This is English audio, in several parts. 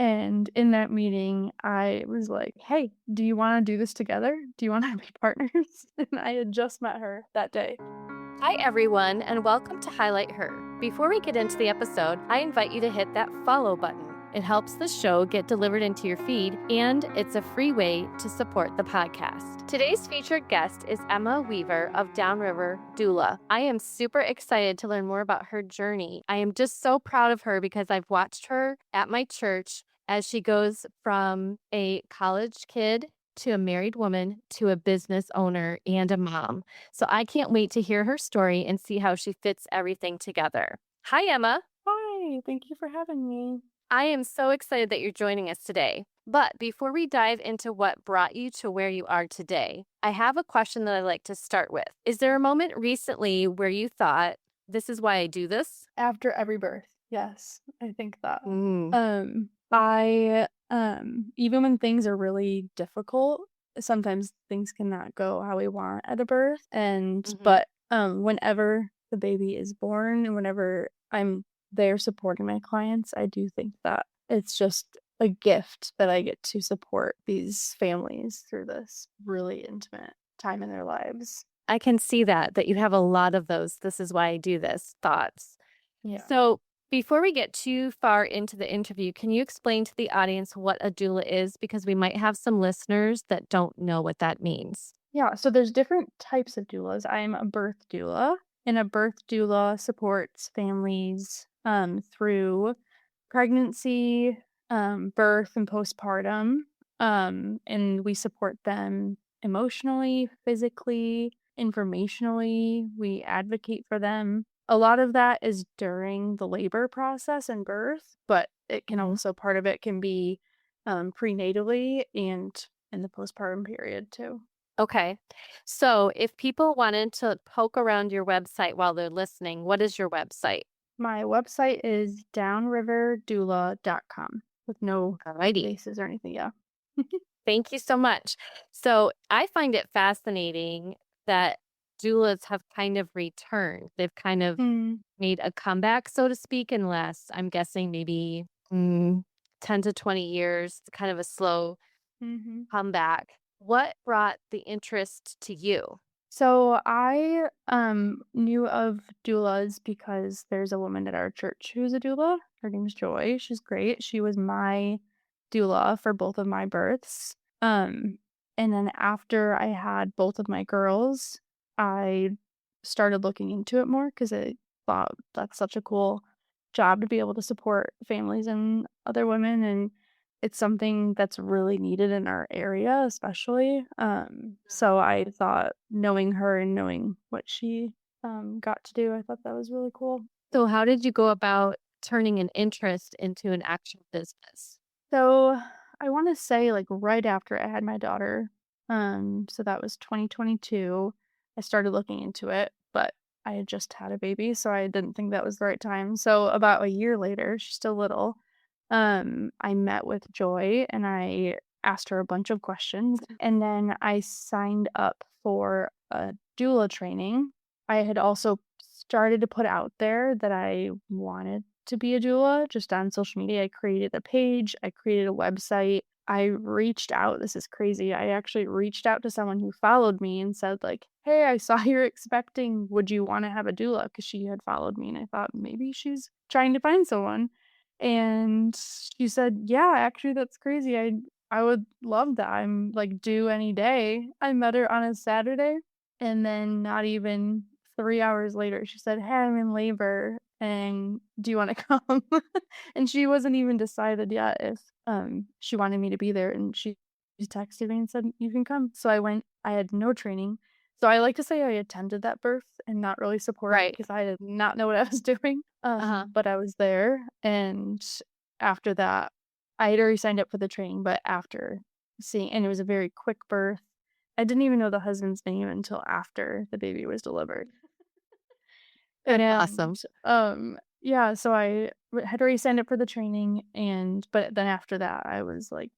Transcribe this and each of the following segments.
And in that meeting, I was like, "Hey, do you wanna do this together? Do you wanna be partners?" And I had just met her that day. Hi, everyone, and welcome to Highlight Her. Before we get into the episode, I invite you to hit that follow button. It helps the show get delivered into your feed, and it's a free way to support the podcast. Today's featured guest is Emma Weaver of Downriver Doula. I am super excited to learn more about her journey. I am just so proud of her because I've watched her at my church as she goes from a college kid to a married woman to a business owner and a mom. So I can't wait to hear her story and see how she fits everything together. Hi, Emma. "Hi, thank you for having me." I am so excited that you're joining us today. But before we dive into what brought you to where you are today, I have a question that I'd like to start with. Is there a moment recently where you thought, this is why I do this? After every birth, yes, I think that. Mm. Even when things are really difficult, sometimes things cannot go how we want at a birth, Hmm. whenever the baby is born and whenever I'm there supporting my clients, I do think that it's just a gift that I get to support these families through this really intimate time in their lives. I can see that you have a lot of those. This is why I do this thoughts. Yeah. So, before we get too far into the interview, can you explain to the audience what a doula is? Because we might have some listeners that don't know what that means. Yeah, so there's different types of doulas. I'm a birth doula, and a birth doula supports families through pregnancy, birth, and postpartum. And we support them emotionally, physically, informationally. We advocate for them. A lot of that is during the labor process and birth, but it can Mhm. also, part of it can be prenatally and in the postpartum period too. Okay. So, if people wanted to poke around your website while they're listening, what is your website? My website is downriverdoula.com with no Alrighty. spaces or anything, yeah. Thank you so much. So, I find it fascinating that doulas have kind of returned. They've kind of Mm, made a comeback, so to speak, in the last, I'm guessing maybe 10 to 20 years, kind of a slow mhm. comeback. What brought the interest to you? So I knew of doulas because there's a woman at our church who's a doula. Her name's Joy. She's great. She was my doula for both of my births. Um and then after I had both of my girls, I started looking into it more because I thought that's such a cool job to be able to support families and other women, and it's something that's really needed in our area, especially. So I thought knowing her and knowing what she got to do, I thought that was really cool. So, how did you go about turning an interest into an actual business? So I want to say like right after I had my daughter, so that was 2022, I started looking into it, but I had just had a baby, so I didn't think that was the right time. So about a year later, she's still little, I met with Joy and I asked her a bunch of questions, and then I signed up for a doula training. I had also started to put out there that I wanted to be a doula just on social media. I created a page, I created a website. I reached out. This is crazy. I actually reached out to someone who followed me and said like, "Hey, I saw you're expecting. Would you want to have a doula?" Because she had followed me, and I thought maybe she's trying to find someone. And she said, "Yeah, actually, that's crazy. I would love that. I'm like due any day." I met her on a Saturday, and then not even 3 hours later, she said, "Hey, I'm in labor, and do you want to come?" And she wasn't even decided yet if she wanted me to be there, and she texted me and said, "You can come." So I went. I had no training. So I like to say I attended that birth and not really support Right. because I did not know what I was doing. Uh-huh. But I was there, and after that, I had already signed up for the training, but after seeing, and it was a very quick birth. I didn't even know the husband's name until after the baby was delivered. That's And, awesome. yeah, so had already signed up for the training, and but then after that, I was like,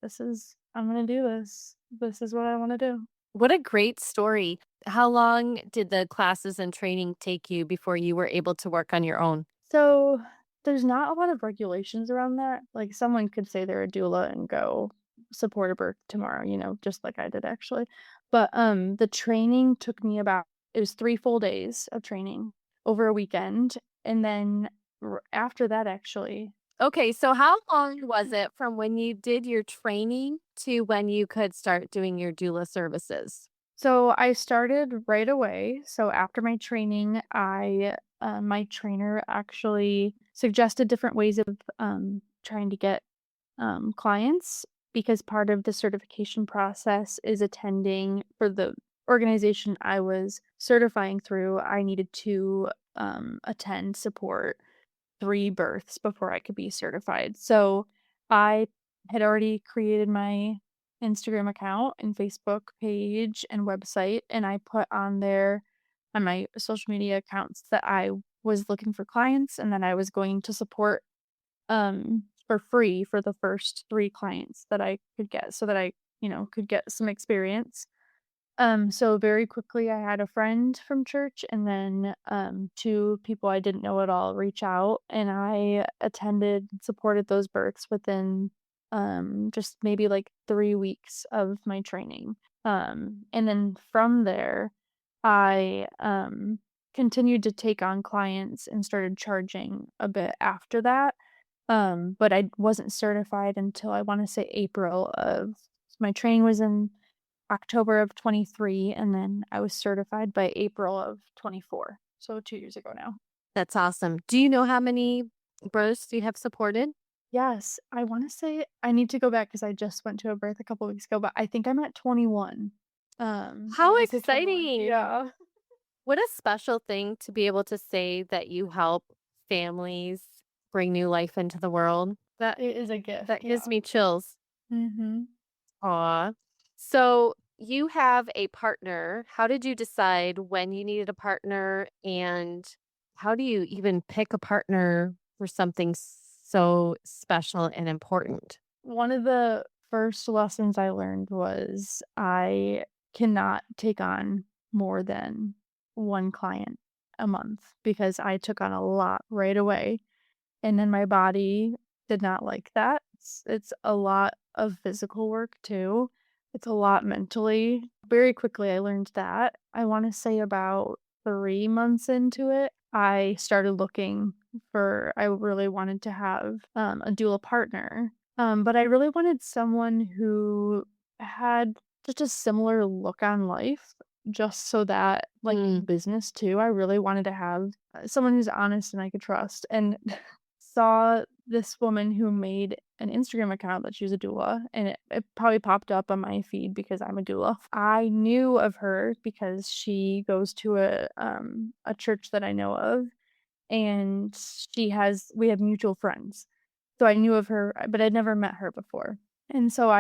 I'm gonna do this. This is what I wanna do." What a great story. How long did the classes and training take you before you were able to work on your own? So There's not a lot of regulations around that. Like, someone could say they're a doula and go support a birth tomorrow, just like I did actually. But, the training took me about it was 3 full days of training over a weekend, and then after that, actually. Okay, so how long was it from when you did your training to when you could start doing your doula services? So I started right away. So after my training, my trainer actually suggested different ways of trying to get clients, because part of the certification process is attending for the organization I was certifying through. I needed to attend support 3 births before I could be certified. So, I had already created my Instagram account and Facebook page and website, and I put on there on my social media accounts that I was looking for clients and that I was going to support, for free for the first 3 clients that I could get so that I, could get some experience. So very quickly I had a friend from church and then 2 people I didn't know at all reach out, and I attended and supported those births within just maybe like 3 weeks of my training. And then from there I continued to take on clients and started charging a bit after that. But I wasn't certified until I want to say April of my training was in October of 23, and then I was certified by April of 24. So 2 years ago now. That's awesome. Do you know how many births you have supported? Yes, I wanna say I need to go back because I just went to a birth a couple weeks ago, but I think I'm at 21. I How wanna say 21. exciting! Yeah. What a special thing to be able to say that you help families bring new life into the world. It is a gift, That gives yeah. me chills. Mhm. Aw. So you have a partner. How did you decide when you needed a partner? And how do you even pick a partner for something so special and important? One of the first lessons I learned was I cannot take on more than 1 client a month because I took on a lot right away. And then my body did not like that. It's a lot of physical work too. It's a lot mentally. Very quickly, I learned that. I wanna say about 3 months into it, I started looking I really wanted to have, a doula partner, but I really wanted someone who had just a similar look on life, just so that, like, in Mm. business too, I really wanted to have, someone who's honest and I could trust, and saw this woman who made an Instagram account that she was a doula, and it probably popped up on my feed because I'm a doula. I knew of her because she goes to a church that I know of, and we have mutual friends. So I knew of her, but I'd never met her before. And so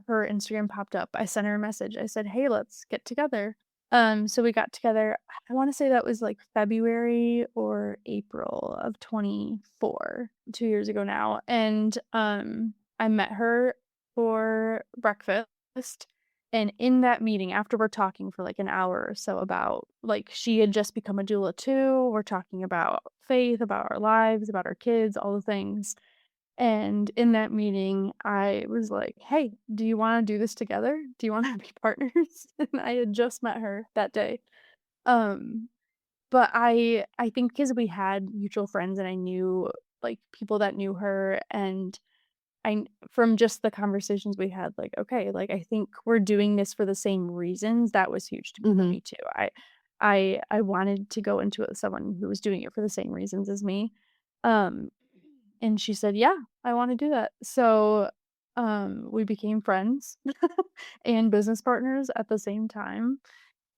her Instagram popped up. I sent her a message. I said, "Hey, let's get together." So we got together. I want to say that was like February or April of 24, 2 years ago now. And I met her for breakfast. And in that meeting, after we're talking for like an hour or so about like she had just become a doula too, we're talking about faith, about our lives, about our kids, all the things. And in that meeting, I was like, "Hey, do you wanna do this together? Do you wanna be partners?" And I had just met her that day. Um, but I think because we had mutual friends and I knew, like, people that knew her, and from just the conversations we had, like, okay, like, I think we're doing this for the same reasons. That was huge for Hmm. me too. I wanted to go into it with someone who was doing it for the same reasons as me. Um and she said, "Yeah, I wanna do that." So, we became friends and business partners at the same time,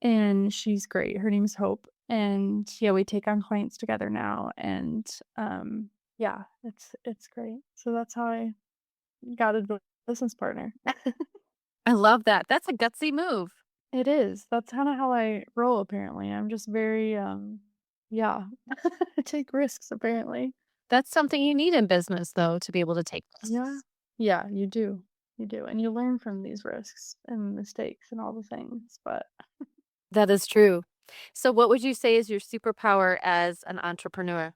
and she's great. Her name's Hope, and, yeah, we take on clients together now, and, yeah, it's great. So that's how I got a business partner. I love that. That's a gutsy move. It is. That's kinda how I roll, apparently. I'm just very, yeah, I take risks, apparently. That's something you need in business, though, to be able to take Yeah. risks. Yeah, you do. You do, and you learn from these risks and mistakes and all the things, but, That is true. So, what would you say is your superpower as an entrepreneur?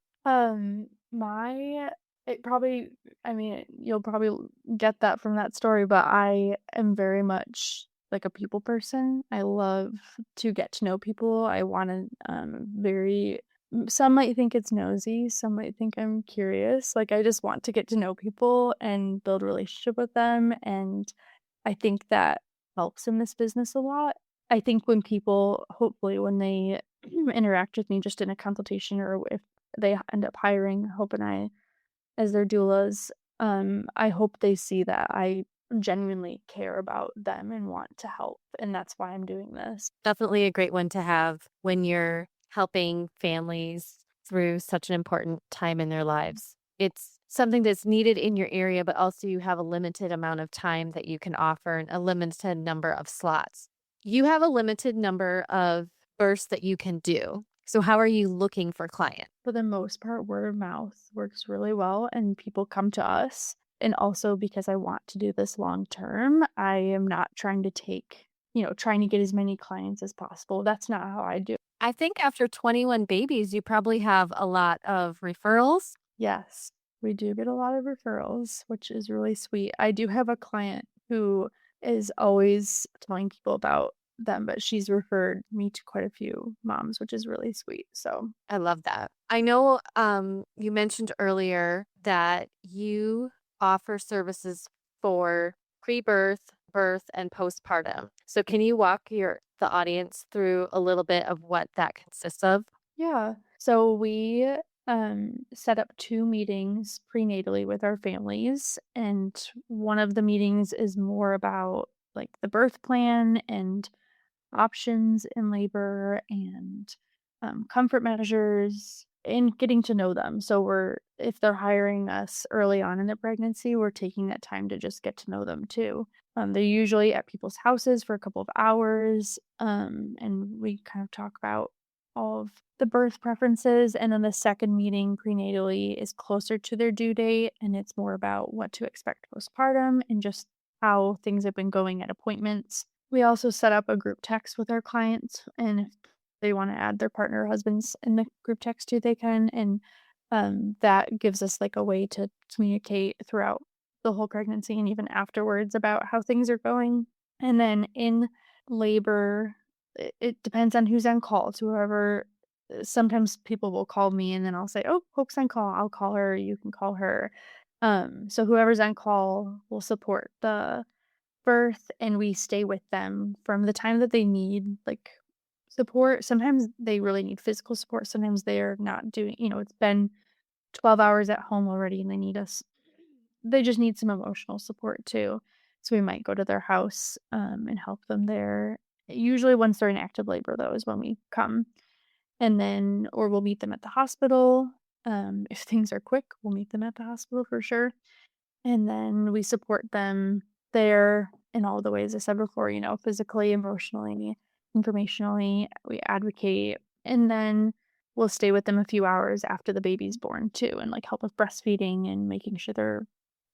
My it probably I mean, you'll probably get that from that story, but I am very much like a people person. I love to get to know people. I wanna, very some might think it's nosy, some might think I'm curious. Like, I just want to get to know people and build a relationship with them, and I think that helps in this business a lot. I think when people hopefully, when they interact with me just in a consultation or if they end up hiring Hope and I as their doulas, I hope they see that I genuinely care about them and want to help, and that's why I'm doing this. Definitely a great one to have when you're helping families through such an important time in their lives. It's something that's needed in your area, but also you have a limited amount of time that you can offer and a limited number of slots. You have a limited number of births that you can do. So, how are you looking for clients? For the most part, word of mouth works really well, and people come to us. And also because I want to do this long term, I am not trying to trying to get as many clients as possible. That's not how I do. I think after 21 babies, you probably have a lot of referrals. Yes, we do get a lot of referrals, which is really sweet. I do have a client who is always telling people about them, but she's referred me to quite a few moms, which is really sweet. So, I love that. I know you mentioned earlier that you offer services for pre-birth, birth, and postpartum. So can you walk the audience through a little bit of what that consists of? yeah. So we set up two meetings prenatally with our families, and one of the meetings is more about like the birth plan and options in labor and comfort measures and getting to know them. So if they're hiring us early on in the pregnancy, we're taking that time to just get to know them too. They're usually at people's houses for a couple of hours, and we kind of talk about all of the birth preferences. And then the second meeting prenatally is closer to their due date, and it's more about what to expect postpartum and just how things have been going at appointments. We also set up a group text with our clients, and if they wanna add their partner or husbands in the group text too, they can, and, that gives us, like, a way to communicate throughout the whole pregnancy and even afterwards about how things are going. And then in labor, it depends on who's on call, so whoever sometimes people will call me, and then I'll say, "Oh, Hope's on call." I'll call her, you can call her. So whoever's on call will support the birth, and we stay with them from the time that they need, like, support. Sometimes they really need physical support, sometimes they're not doing it's been 12 hours at home already and they just need some emotional support too. So we might go to their house, and help them there. Usually once they're in active labor, though, is when we come, and then or we'll meet them at the hospital. If things are quick, we'll meet them at the hospital for sure. And then we support them there in all the ways I said before, physically, emotionally, informationally, we advocate. And then we'll stay with them a few hours after the baby's born too, and like help with breastfeeding and making sure they're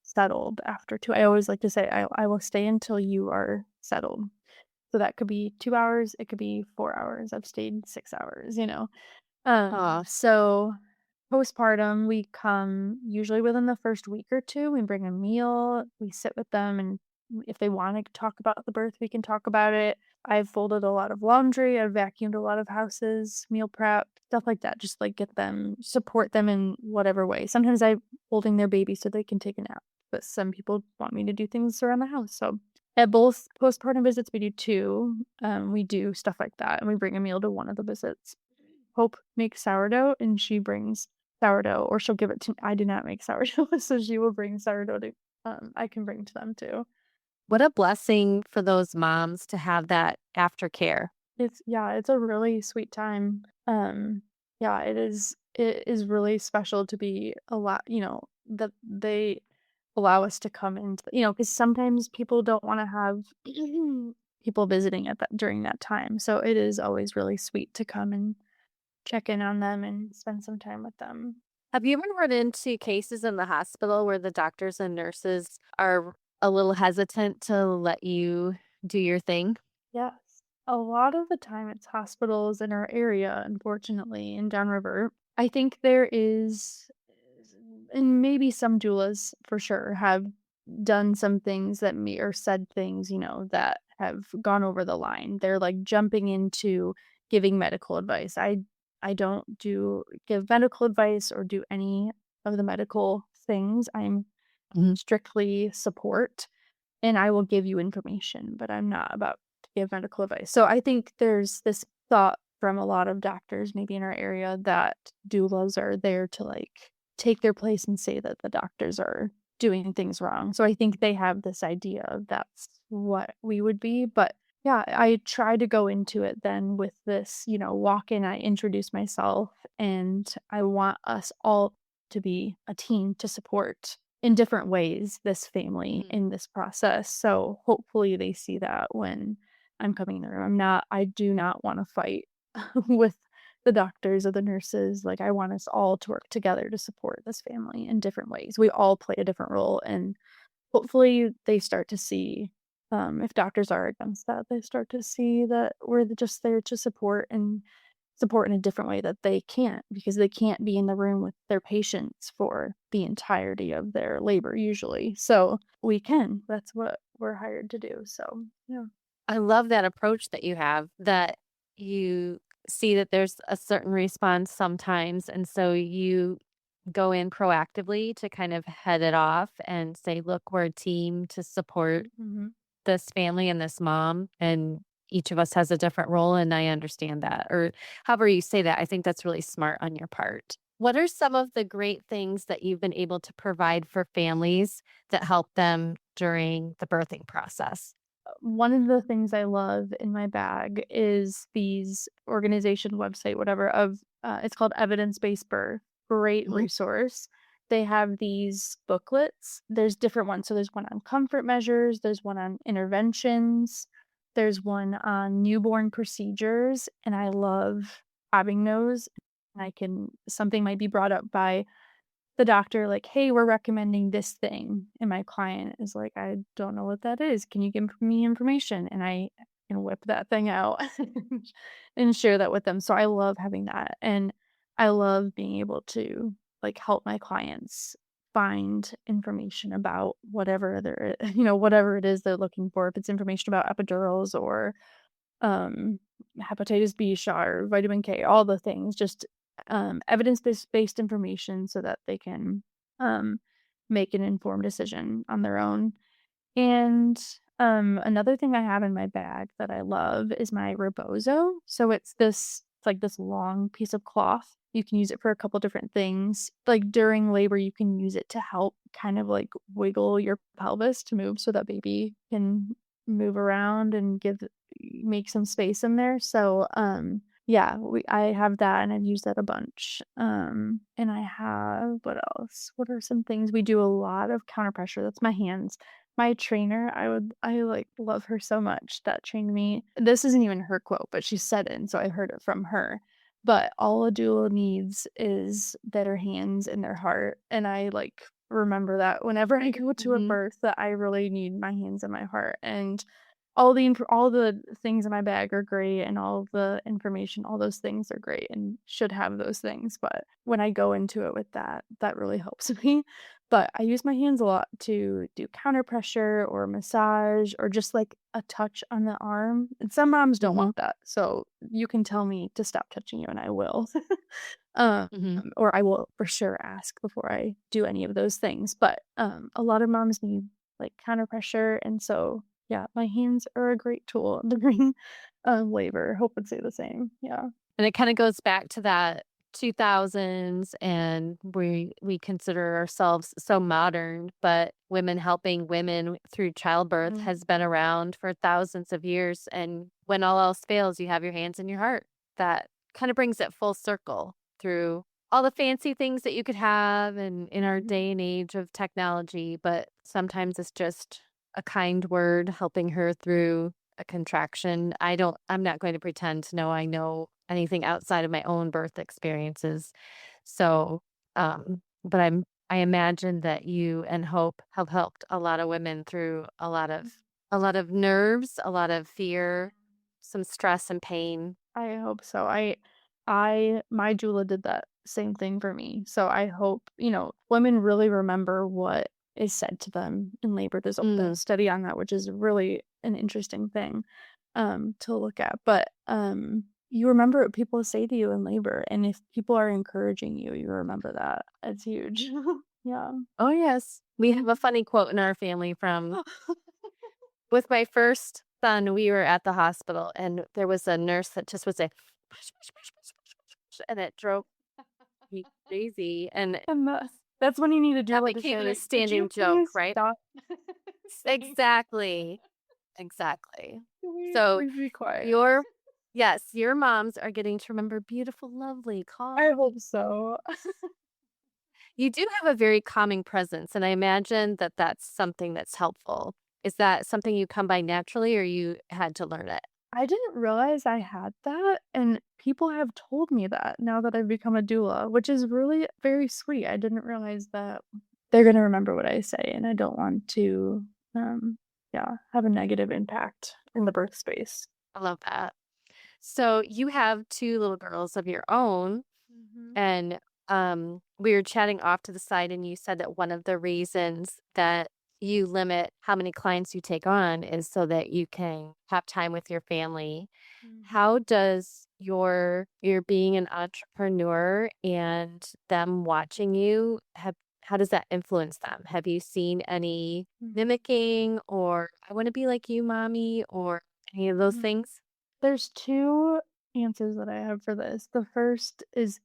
settled after too. I always like to say, I will stay until you are settled. So that could be 2 hours, it could be 4 hours. I've stayed 6 hours. Oh, So postpartum, we come usually within the first week or 2, we bring a meal, we sit with them, and if they wanna talk about the birth, we can talk about it. I've folded a lot of laundry, I've vacuumed a lot of houses, meal prep, stuff like that, just, like, support them in whatever way. Sometimes I'm holding their baby so they can take a nap, but some people want me to do things around the house, so at both postpartum visits, we do 2, we do stuff like that, and we bring a meal to one of the visits. Hope makes sourdough, and she brings sourdough, or she'll give it to I do not make sourdough, so she will bring sourdough to I can bring to them too. what a blessing for those moms to have that aftercare. It's a really sweet time. Yeah, it is really special to be that they allow us to come in, because sometimes people don't wanna have people visiting at that during that time, so it is always really sweet to come and check in on them and spend some time with them. Have you ever run into cases in the hospital where the doctors and nurses are a little hesitant to let you do your thing? Yes. A lot of the time it's hospitals in our area, unfortunately, in Downriver. I think there is and maybe some doulas for sure have done some things that me or said things, that have gone over the line. They're like jumping into giving medical advice. I don't give medical advice or do any of the medical things. I'm Mhm. strictly support, and I will give you information, but I'm not about to give medical advice. So I think there's this thought from a lot of doctors, maybe in our area, that doulas are there to like take their place and say that the doctors are doing things wrong. So I think they have this idea of that's what we would be. But yeah, I try to go into it then with this, walk in, I introduce myself, and I want us all to be a team to support in different ways this family Mhm. in this process. So hopefully they see that when I'm coming in the room. I do not want to fight with the doctors or the nurses. Like I want us all to work together to support this family in different ways. We all play a different role, and hopefully they start to see, if doctors are against that, they start to see that we're just there to support in a different way that they can't, because they can't be in the room with their patients for the entirety of their labor usually. So we can. That's what we're hired to do. So, yeah. I love that approach that you have, that you see that there's a certain response sometimes, and so you go in proactively to kind of head it off and say, "Look, we're a team to support Mhm. this family and this mom, and each of us has a different role, and I understand that." Or however you say that, I think that's really smart on your part. What are some of the great things that you've been able to provide for families that help them during the birthing process? One of the things I love in my bag is these organization website, whatever, of it's called Evidence-Based Birth. Great Mhm, resource. They have these booklets. There's different ones. So there's one on comfort measures, there's one on interventions, there's one on newborn procedures, and I love having those. I can something might be brought up by the doctor, like, "Hey, we're recommending this thing," and my client is like, "I don't know what that is. Can you give me information?" And I can whip that thing out and share that with them. So I love having that, and I love being able to, like, help my clients find information about whatever whatever it is they're looking for. If it's information about epidurals or um, hepatitis B shot or vitamin K, all the things, just evidence-based information so that they can um, make an informed decision on their own. And another thing I have in my bag that I love is my rebozo. So it's like this long piece of cloth. You can use it for a couple different things. Like during labor, you can use it to help kind of like wiggle your pelvis to move so that baby can move around and make some space in there. So yeah, I have that and I've used that a bunch. And I have what else? What are some things we do? A lot of counter pressure. That's my hands. My trainer, I, like, love her so much that trained me. This isn't even her quote, but she said it, and so I heard it from her. But all a doula needs is their hands and their heart, and I, like, remember that whenever I go to a mhm. birth that I really need my hands and my heart, and all the things in my bag are great, and all the information, all those things are great and should have those things, but when I go into it with that, that really helps me. But I use my hands a lot to do counter pressure or massage or just, like, a touch on the arm, and some moms don't Mhm, want that, so you can tell me to stop touching you and I will. Um, mhm. or I will for sure ask before I do any of those things, but, a lot of moms need, like, counter pressure, and so, yeah, my hands are a great tool during, labor. Hope would say the same, yeah. And it kinda goes back to that 2000s, and we consider ourselves so modern, but women helping women through childbirth Mhm. has been around for thousands of years, and when all else fails, you have your hands and your heart. That kinda brings it full circle through all the fancy things that you could have in our Mhm. day and age of technology, but sometimes it's just a kind word helping her through a contraction. I'm not going to pretend to know anything outside of my own birth experiences. So, but I imagine that you and Hope have helped a lot of women through a lot of nerves, a lot of fear, some stress and pain. I hope so. my doula did that same thing for me. So I hope, women really remember what is said to them in labor. There's a Mm. study on that, which is really an interesting thing to look at. But you remember what people say to you in labor, and if people are encouraging you, you remember that. It's huge. Yeah. Oh, yes. We have a funny quote in our family from with my first son, we were at the hospital and there was a nurse that just would say, "Push, push, push, push, push, push, push," and it drove me crazy. And And that's when you need a that doula to became a say, "Could you standing joke, please right? stop saying Exactly. Exactly. can we So please be quiet?" your yes, your moms are getting to remember beautiful, lovely, calm. I hope so. You do have a very calming presence, and I imagine that that's something that's helpful. Is that something you come by naturally or you had to learn it? I didn't realize I had that, and people have told me that now that I've become a doula, which is really very sweet. I didn't realize that they're gonna remember what I say, and I don't want to, um, yeah, have a negative impact in the birth space. I love that. So you have 2 little girls of your own, Mhm. and, we were chatting off to the side, and you said that one of the reasons that you limit how many clients you take on is so that you can have time with your family. Mhm. How does your being an entrepreneur and them watching you have how does that influence them? Have you seen any Mhm. mimicking or "I wanna be like you, mommy," or any of those Mhm. things? There's 2 answers that I have for this. The first is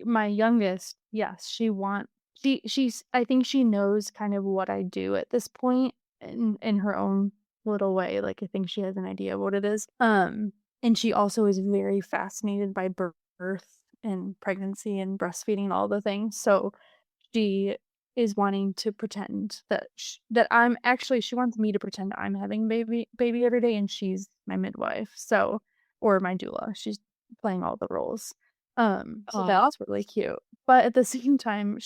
my youngest, yes, she's I think she knows kind of what I do at this point in her own little way, like, I think she has an idea of what it is. And she also is very fascinated by birth and pregnancy and breastfeeding and all the things, so she is wanting to pretend that I'm actually she wants me to pretend I'm having baby every day, and she's my midwife, so or my doula. She's playing all the roles. So Aw. that's really cute. But at the same time,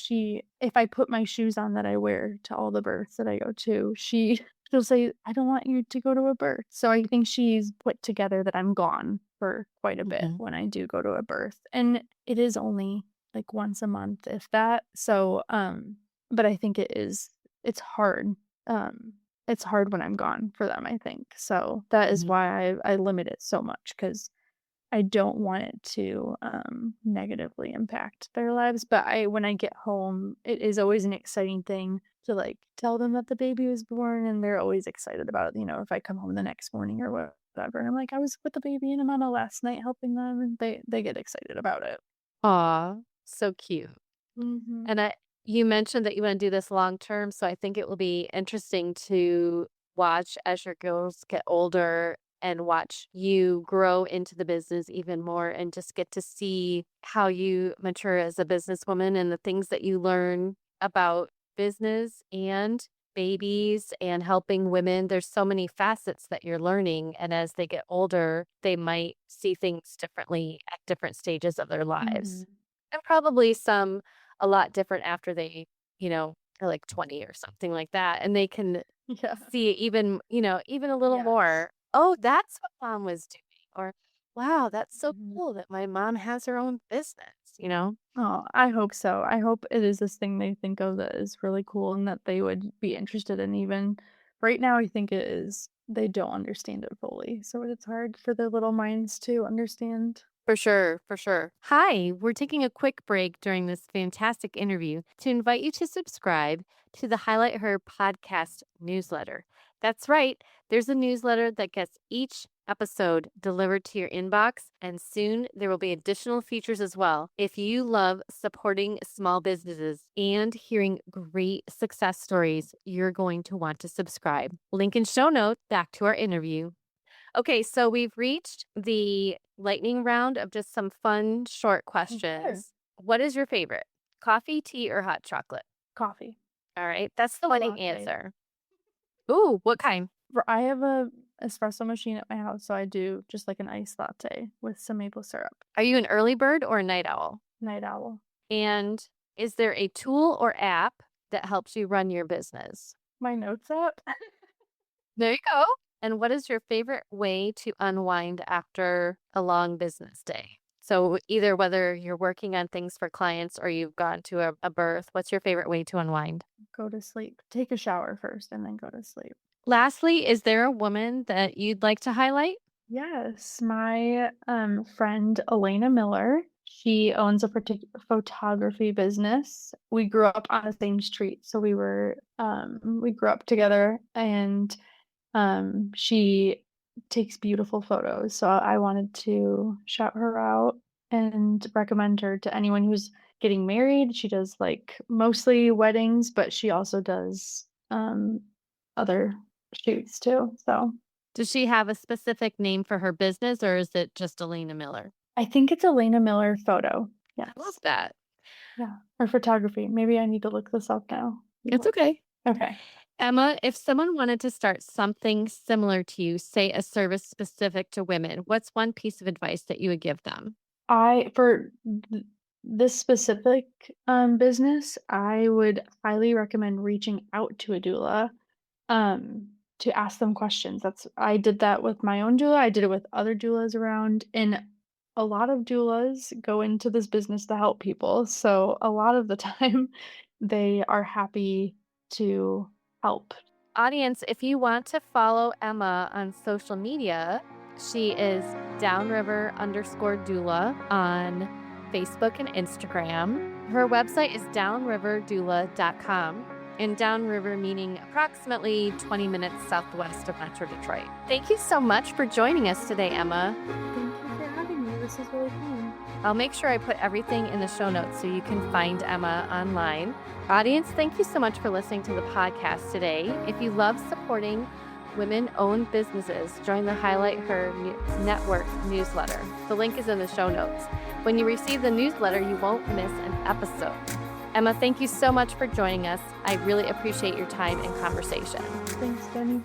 if I put my shoes on that I wear to all the births that I go to, she'll say, "I don't want you to go to a birth." So I think she's put together that I'm gone for quite a bit Mhm, when I do go to a birth, and it is only like once a month, if that. So, but I think it's hard. Um, it's hard when I'm gone for them, I think. So that is mhm, why I limit it so much because I don't want it to negatively impact their lives. But when I get home, it is always an exciting thing to like tell them that the baby was born, and they're always excited about, if I come home the next morning or whatever. I'm like, I was with the baby and mama last night helping them, and they get excited about it. Aw, so cute. Mhm. And you mentioned that you wanna do this long term, so I think it will be interesting to watch as your girls get older and watch you grow into the business even more and just get to see how you mature as a businesswoman and the things that you learn about business and babies and helping women. There's so many facets that you're learning, and as they get older, they might see things differently at different stages of their lives. Mhm. And probably some a lot different after they, are like 20 or something like that, and they can Yeah. see even, even a little Yes. more, "Oh, that's what mom was doing," or, "Wow, that's so Mhm. cool that my mom has her own business," you know? Oh, I hope so. I hope it is this thing they think of that is really cool and that they would be interested in even right now, I think it is. They don't understand it fully, so it's hard for their little minds to understand. For sure, for sure. Hi, we're taking a quick break during this fantastic interview to invite you to subscribe to the Highlight Her podcast newsletter. That's right, there's a newsletter that gets each episode delivered to your inbox, and soon there will be additional features as well. If you love supporting small businesses and hearing great success stories, you're going to want to subscribe. Link in show notes. Back to our interview. Okay, so we've reached the lightning round of just some fun, short Sure. questions. What is your favorite? Coffee, tea, or hot chocolate? Coffee. All right, that's the A winning latte. answer. Ooh, what kind? I have a espresso machine at my house, so I do just like an iced latte with some maple syrup. Are you an early bird or a night owl? Night owl. And is there a tool or app that helps you run your business? My notes app? There you go. And what is your favorite way to unwind after a long business day? So either whether you're working on things for clients or you've gone to a birth, what's your favorite way to unwind? Go to sleep. Take a shower first and then go to sleep. Lastly, is there a woman that you'd like to highlight? Yes, my friend Elena Miller, she owns a photography business. We grew up on the same street, so we grew up together, and she takes beautiful photos. So I wanted to shout her out and recommend her to anyone who's getting married. She does like mostly weddings, but she also does other shoots too. So Does she have a specific name for her business or is it just Elena Miller? I think it's Elena Miller Photo. I love Yes. that. Yeah. Or photography. Maybe I need to look this up now. It's okay. Okay. Emma, if someone wanted to start something similar to you, say a service specific to women, what's one piece of advice that you would give them? For this specific business, I would highly recommend reaching out to a doula to ask them questions. I did that with my own doula. I did it with other doulas around, and a lot of doulas go into this business to help people. So a lot of the time they are happy to help. Audience, if you want to follow Emma on social media, she is downriver_doula on Facebook and Instagram. Her website is downriverdoula.com, and downriver meaning approximately 20 minutes southwest of Metro Detroit. Thank you so much for joining us today, Emma. Thank you for having me. This is really fun. I'll make sure I put everything in the show notes so you can find Emma online. Audience, thank you so much for listening to the podcast today. If you love supporting women-owned businesses, join the Highlight Her Network newsletter. The link is in the show notes. When you receive the newsletter, you won't miss an episode. Emma, thank you so much for joining us. I really appreciate your time and conversation. Thanks, Jenny.